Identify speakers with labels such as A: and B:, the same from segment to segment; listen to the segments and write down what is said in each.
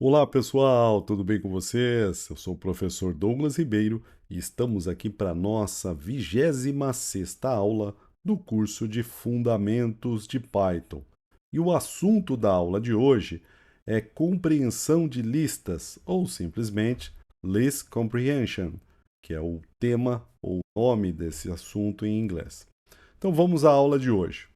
A: Olá pessoal, tudo bem com vocês? Eu sou o professor Douglas Ribeiro e estamos aqui para a nossa 26ª aula do curso de Fundamentos de Python. E o assunto da aula de hoje é compreensão de listas, ou simplesmente List Comprehension, que é o tema ou nome desse assunto em inglês. Então vamos à aula de hoje.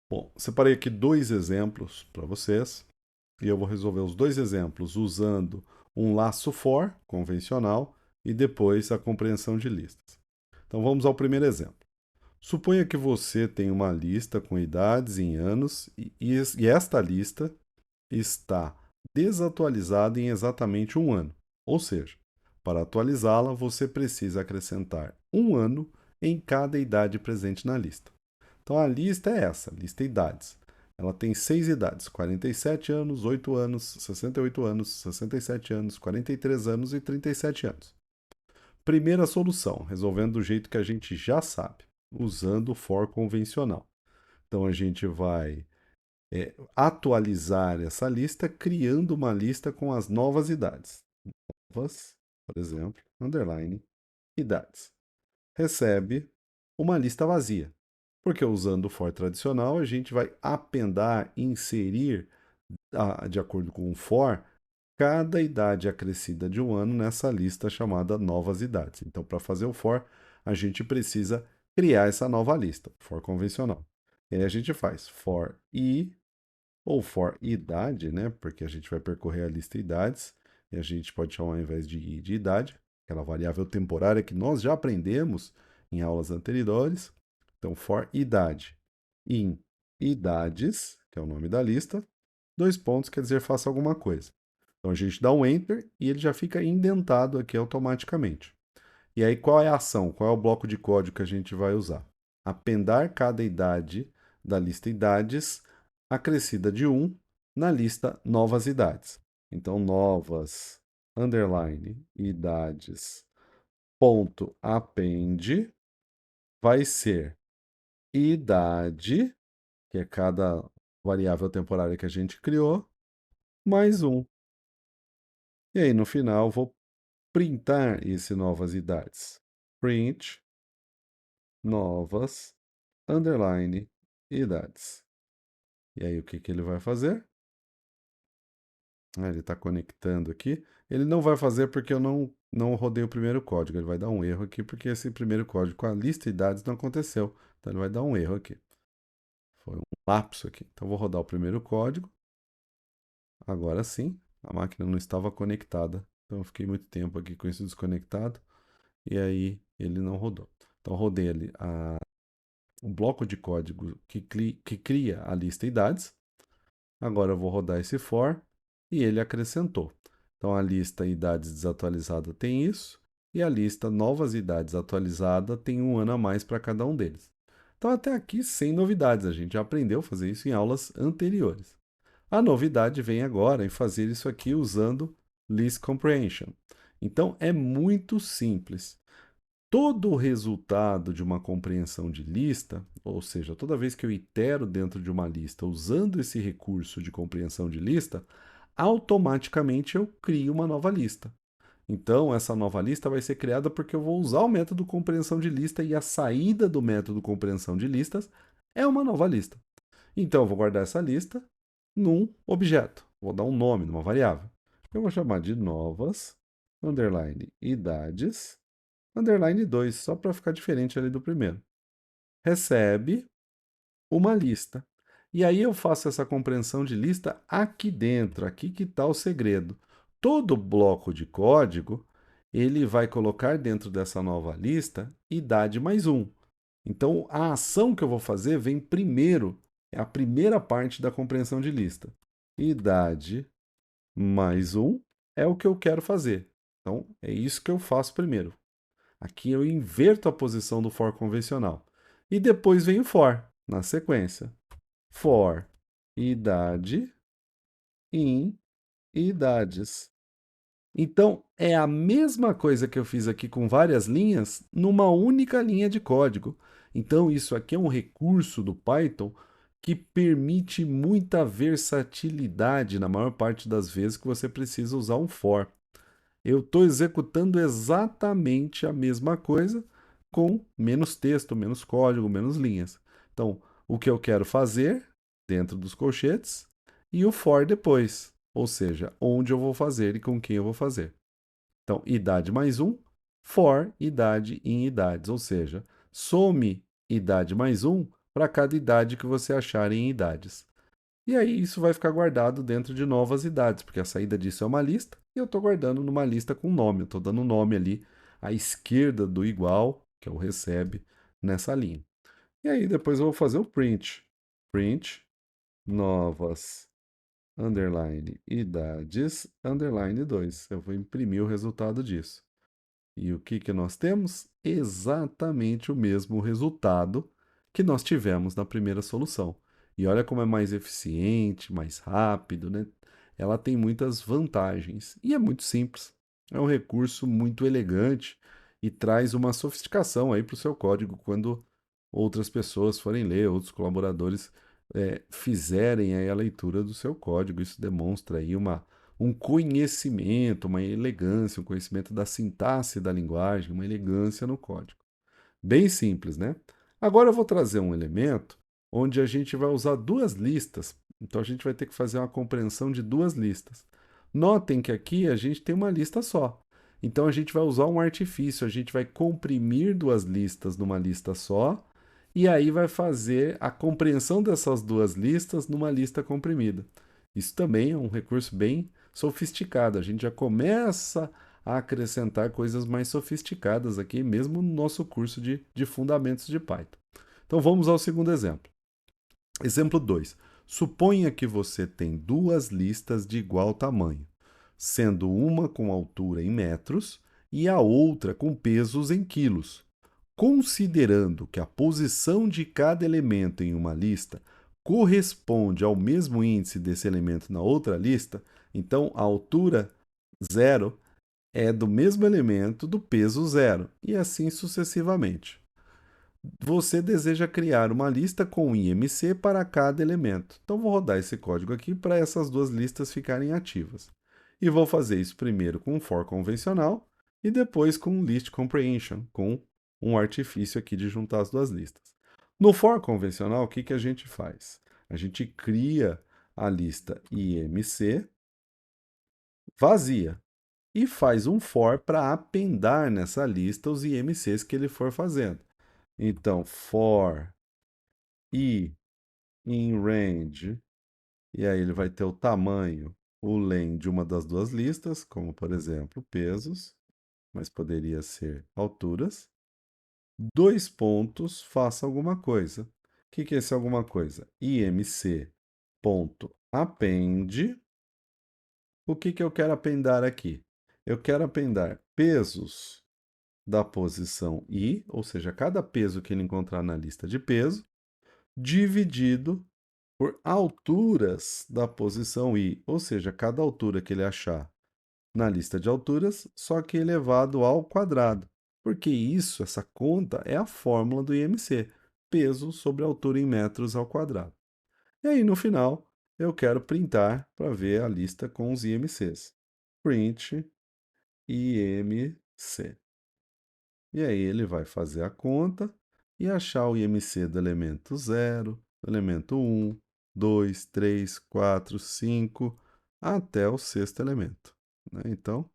A: Bom, separei aqui dois exemplos para vocês. E eu vou resolver os dois exemplos usando um laço for convencional e depois a compreensão de listas. Então vamos ao primeiro exemplo. Suponha que você tem uma lista com idades em anos e esta lista está desatualizada em exatamente um ano. Ou seja, para atualizá-la, você precisa acrescentar um ano em cada idade presente na lista. Então a lista é essa, lista idades. Ela tem 6 idades: 47 anos, 8 anos, 68 anos, 67 anos, 43 anos e 37 anos. Primeira solução, resolvendo do jeito que a gente já sabe, usando o for convencional. Então a gente vai atualizar essa lista criando uma lista com as novas idades. Novas, por exemplo, underline, idades. Recebe uma lista vazia. Porque usando o for tradicional, a gente vai apendar, inserir, de acordo com o for, cada idade acrescida de um ano nessa lista chamada novas idades. Então, para fazer o for, a gente precisa criar essa nova lista, for convencional. E aí a gente faz for i ou for idade, né? Porque a gente vai percorrer a lista idades e a gente pode chamar ao invés de i de idade, aquela variável temporária que nós já aprendemos em aulas anteriores. Então, for idade in idades, que é o nome da lista, dois pontos quer dizer faça alguma coisa. Então a gente dá um enter e ele já fica indentado aqui automaticamente. E aí qual é a ação? Qual é o bloco de código que a gente vai usar? Apendar cada idade da lista idades acrescida de 1 na lista novas idades. Então novas underline idades ponto append vai ser idade, que é cada variável temporária que a gente criou, mais 1. E aí no final vou printar esse novas idades. Print novas underline idades. E aí o que que ele vai fazer? Ele está conectando aqui. Ele não vai fazer porque eu não rodei o primeiro código. Ele vai dar um erro aqui porque esse primeiro código com a lista de idades não aconteceu. Então ele vai dar um erro aqui. Foi um lapso aqui. Então vou rodar o primeiro código. Agora sim, a máquina não estava conectada. Então eu fiquei muito tempo aqui com isso desconectado. E aí ele não rodou. Então rodei ali um bloco de código que cria a lista idades. Agora eu vou rodar esse for e ele acrescentou. Então a lista idades desatualizada tem isso e a lista novas idades atualizada tem um ano a mais para cada um deles. Então até aqui sem novidades, a gente já aprendeu a fazer isso em aulas anteriores. A novidade vem agora em fazer isso aqui usando List Comprehension. Então é muito simples. Todo o resultado de uma compreensão de lista, ou seja, toda vez que eu itero dentro de uma lista usando esse recurso de compreensão de lista, automaticamente eu crio uma nova lista. Então, essa nova lista vai ser criada porque eu vou usar o método compreensão de lista e a saída do método compreensão de listas é uma nova lista. Então, eu vou guardar essa lista num objeto. Vou dar um nome, numa variável. Eu vou chamar de novas, underline, idades, underline 2 só para ficar diferente ali do primeiro. Recebe uma lista. E aí eu faço essa compreensão de lista aqui dentro, aqui que está o segredo. Todo bloco de código, ele vai colocar dentro dessa nova lista idade mais um. Então, a ação que eu vou fazer vem primeiro, é a primeira parte da compreensão de lista. Idade mais um é o que eu quero fazer. Então, é isso que eu faço primeiro. Aqui eu inverto a posição do for convencional. E depois vem o for, na sequência. For idade em idades. Então, é a mesma coisa que eu fiz aqui com várias linhas numa única linha de código. Então, isso aqui é um recurso do Python que permite muita versatilidade na maior parte das vezes que você precisa usar um for. Eu estou executando exatamente a mesma coisa com menos texto, menos código, menos linhas. Então, o que eu quero fazer dentro dos colchetes e o for depois, ou seja, onde eu vou fazer e com quem eu vou fazer. Então, idade mais um, for idade em idades, ou seja, some idade mais um para cada idade que você achar em idades. E aí isso vai ficar guardado dentro de novas idades, porque a saída disso é uma lista e eu estou guardando numa lista com nome. Eu estou dando um nome ali à esquerda do igual, que é o recebe, nessa linha. E aí depois eu vou fazer o print. Print novas underline idades underline 2. Eu vou imprimir o resultado disso. E o que que nós temos? Exatamente o mesmo resultado que nós tivemos na primeira solução. E olha como é mais eficiente, mais rápido, né? Ela tem muitas vantagens e é muito simples. É um recurso muito elegante e traz uma sofisticação aí para o seu código quando outras pessoas forem ler, outros colaboradores fizerem aí a leitura do seu código. Isso demonstra aí um conhecimento, uma elegância, um conhecimento da sintaxe da linguagem, uma elegância no código. Bem simples, né? Agora eu vou trazer um elemento onde a gente vai usar duas listas. Então a gente vai ter que fazer uma compreensão de duas listas. Notem que aqui a gente tem uma lista só. Então a gente vai usar um artifício, a gente vai comprimir duas listas numa lista só, e aí vai fazer a compreensão dessas duas listas numa lista comprimida. Isso também é um recurso bem sofisticado. A gente já começa a acrescentar coisas mais sofisticadas aqui, mesmo no nosso curso de Fundamentos de Python. Então vamos ao segundo exemplo. Exemplo 2. Suponha que você tem duas listas de igual tamanho, sendo uma com altura em metros e a outra com pesos em quilos. Considerando que a posição de cada elemento em uma lista corresponde ao mesmo índice desse elemento na outra lista, então a altura zero é do mesmo elemento do peso zero, e assim sucessivamente. Você deseja criar uma lista com IMC para cada elemento. Então vou rodar esse código aqui para essas duas listas ficarem ativas. E vou fazer isso primeiro com um for convencional e depois com um list comprehension, com um artifício aqui de juntar as duas listas. No for convencional, o que, que a gente faz? A gente cria a lista IMC vazia e faz um for para apendar nessa lista os IMCs que ele for fazendo. Então, for i in range, e aí ele vai ter o tamanho, o len de uma das duas listas, como por exemplo pesos, mas poderia ser alturas. Dois pontos, faça alguma coisa. O que, que é esse alguma coisa? imc.append. O que, que eu quero apendar aqui? Eu quero apendar pesos da posição i, ou seja, cada peso que ele encontrar na lista de peso, dividido por alturas da posição i, ou seja, cada altura que ele achar na lista de alturas, só que elevado ao quadrado. Porque isso, essa conta, é a fórmula do IMC, peso sobre altura em metros ao quadrado. E aí, no final, eu quero printar para ver a lista com os IMCs. Print IMC. E aí ele vai fazer a conta e achar o IMC do elemento 0, do elemento 1, 2, 3, 4, 5, até o sexto elemento, né? Então,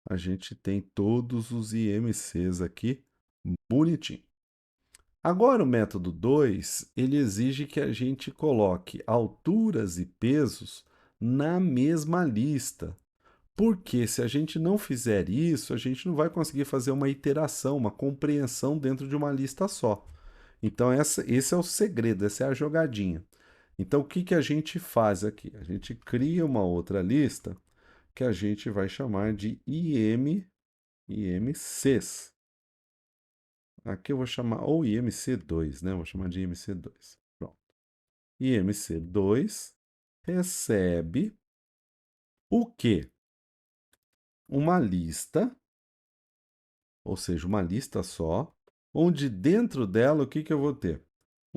A: a gente tem todos os IMCs aqui bonitinho. Agora, o método 2, ele exige que a gente coloque alturas e pesos na mesma lista. Porque se a gente não fizer isso, a gente não vai conseguir fazer uma iteração, uma compreensão dentro de uma lista só. Então, esse é o segredo, essa é a jogadinha. Então, o que, que a gente faz aqui? A gente cria uma outra lista que a gente vai chamar de IMCs. Aqui eu vou chamar, ou IMC2, né? Vou chamar de IMC2. Pronto. IMC2 recebe o quê? Uma lista, ou seja, uma lista só, onde dentro dela o que, que eu vou ter?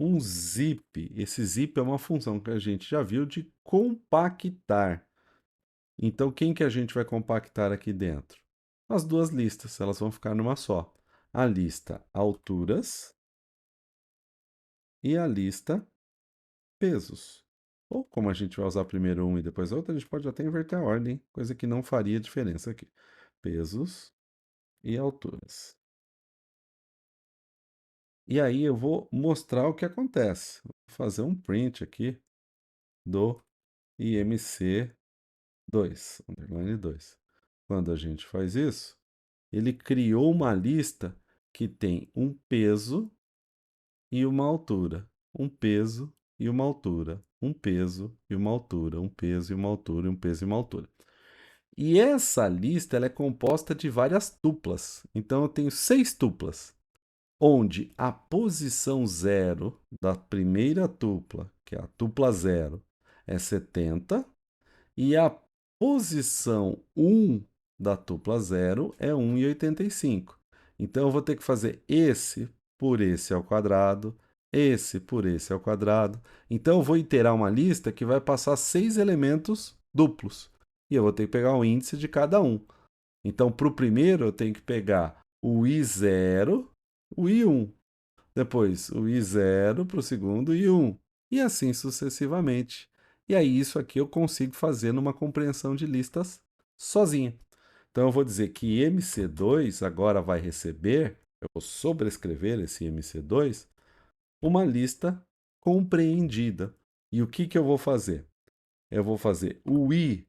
A: um zip. Esse zip é uma função que a gente já viu de compactar. Então, quem que a gente vai compactar aqui dentro? As duas listas, elas vão ficar numa só. A lista alturas e a lista pesos. Ou como a gente vai usar primeiro um e depois outro, a gente pode até inverter a ordem, coisa que não faria diferença aqui. Pesos e alturas. E aí eu vou mostrar o que acontece. Vou fazer um print aqui do IMC2, underline 2. Quando a gente faz isso, ele criou uma lista que tem um peso e uma altura. Um peso e uma altura. Um peso e uma altura. Um peso e uma altura. Um peso e uma altura. E essa lista ela é composta de várias tuplas. Então eu tenho 6 tuplas, onde a posição zero da primeira tupla, que é a tupla zero, é 70, e a posição um da tupla zero é 1,85. Então eu vou ter que fazer esse por esse ao quadrado, esse por esse ao quadrado. Então eu vou iterar uma lista que vai passar 6 elementos duplos. E eu vou ter que pegar o índice de cada um. Então, para o primeiro, eu tenho que pegar o I0, o I1. Depois, o I0 para o segundo e 1. E assim sucessivamente. E aí, isso aqui eu consigo fazer numa compreensão de listas sozinha. Então, eu vou dizer que MC2 agora vai receber, eu vou sobrescrever esse MC2, uma lista compreendida. E o que, que eu vou fazer? Eu vou fazer o I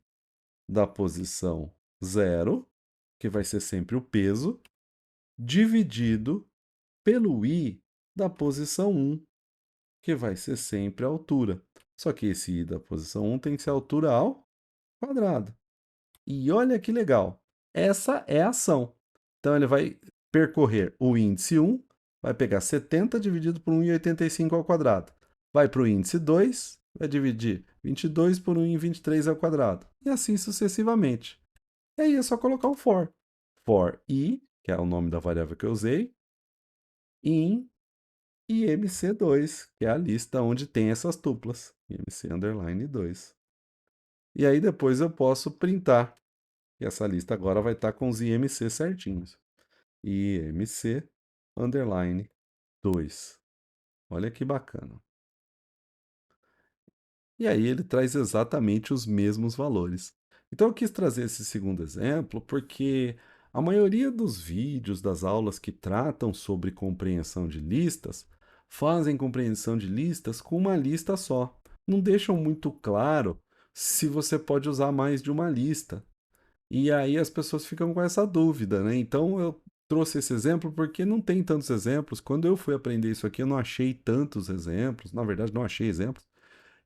A: da posição 0, que vai ser sempre o peso, dividido pelo I da posição 1, que vai ser sempre a altura. Só que esse I da posição 1 tem que ser a altura ao quadrado. E olha que legal, essa é a ação. Então ele vai percorrer o índice 1, vai pegar 70 dividido por 1,85 ao quadrado. Vai para o índice 2, vai dividir 22 por 1,23 ao quadrado. E assim sucessivamente. E aí é só colocar o for. For i, que é o nome da variável que eu usei, in IMC2, que é a lista onde tem essas tuplas. IMC underline 2. E aí depois eu posso printar. E essa lista agora vai estar com os IMC certinhos. IMC underline 2. Olha que bacana. E aí ele traz exatamente os mesmos valores. Então eu quis trazer esse segundo exemplo porque a maioria dos vídeos das aulas que tratam sobre compreensão de listas fazem compreensão de listas com uma lista só. Não deixam muito claro se você pode usar mais de uma lista. E aí as pessoas ficam com essa dúvida, né? Então eu trouxe esse exemplo porque não tem tantos exemplos. Quando eu fui aprender isso aqui, eu não achei tantos exemplos. Na verdade, não achei exemplos.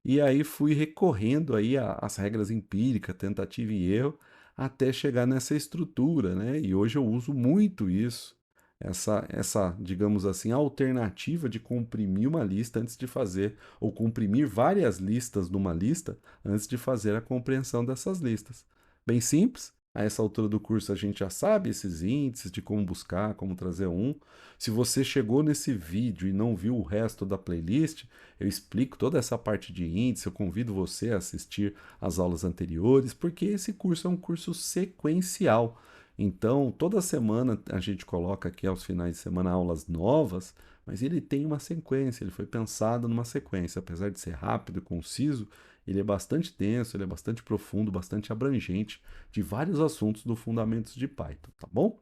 A: E aí fui recorrendo aí às regras empíricas, tentativa e erro, até chegar nessa estrutura, né? E hoje eu uso muito isso, essa, digamos assim, alternativa de comprimir uma lista antes de fazer, ou comprimir várias listas numa lista antes de fazer a compreensão dessas listas. Bem simples. A essa altura do curso a gente já sabe esses índices de como buscar, como trazer um. Se você chegou nesse vídeo e não viu o resto da playlist, eu explico toda essa parte de índice, eu convido você a assistir às aulas anteriores, porque esse curso é um curso sequencial. Então, toda semana a gente coloca aqui aos finais de semana aulas novas, mas ele tem uma sequência, ele foi pensado numa sequência. Apesar de ser rápido e conciso, ele é bastante denso, ele é bastante profundo, bastante abrangente de vários assuntos do Fundamentos de Python, tá bom?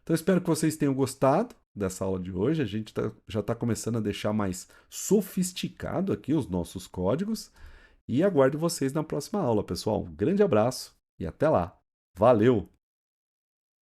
A: Então, espero que vocês tenham gostado dessa aula de hoje. A gente já está começando a deixar mais sofisticado aqui os nossos códigos. E aguardo vocês na próxima aula, pessoal. Um grande abraço e até lá. Valeu!